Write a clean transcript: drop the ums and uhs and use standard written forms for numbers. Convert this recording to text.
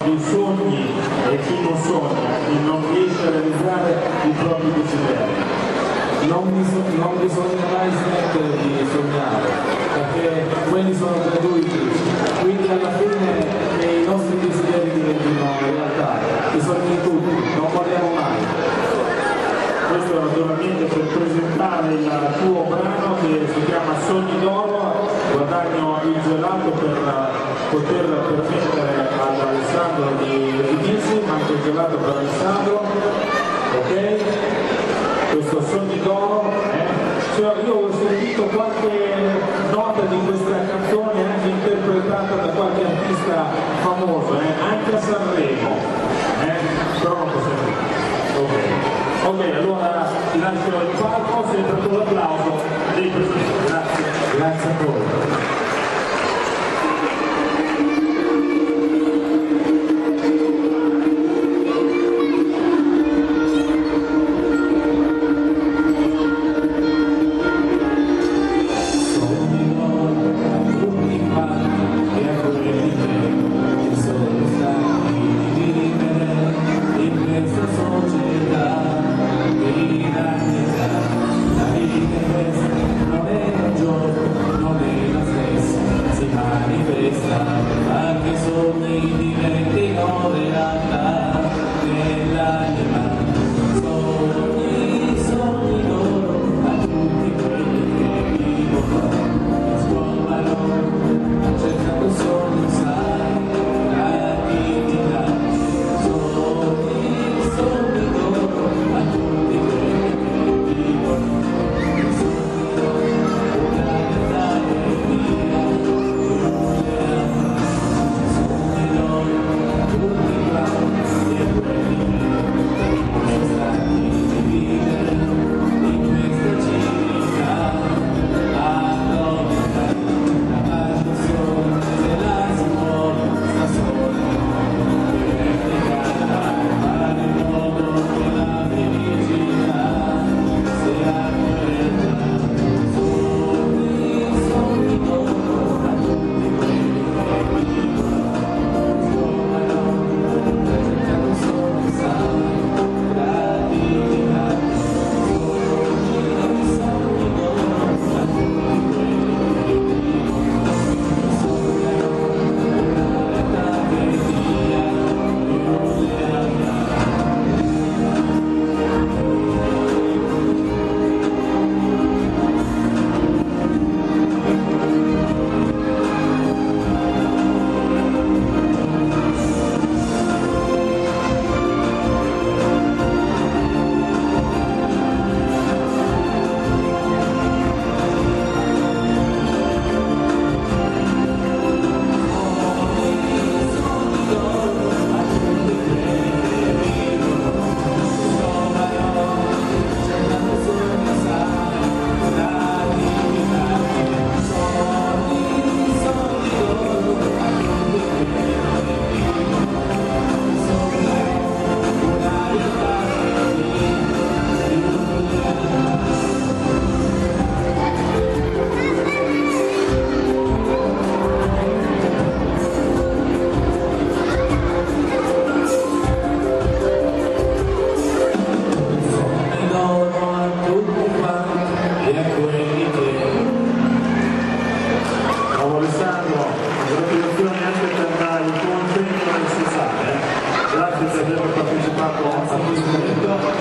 I sogni e chi non sogna, chi non riesce a realizzare i propri desideri. Non bisogna mai smettere di sognare, perché quelli sono gratuiti, quindi alla fine i nostri desideri diventino realtà, i sogni di tutti, non moriamo mai. Questo naturalmente per presentare il tuo brano che si chiama Sogni d'oro, guadagno il gelato per poter permettere ad Alessandro di esibirsi, anche il gelato per Alessandro, ok? Questo Sogni d'oro, cioè, io ho sentito qualche nota di questa canzone anche interpretata da qualche artista famoso, anche a Sanremo, però non possiamo dire. Ok, allora ti lascio il palco, sempre con l'applauso dei presenti. Grazie a voi. Grazie per aver partecipato a questo evento.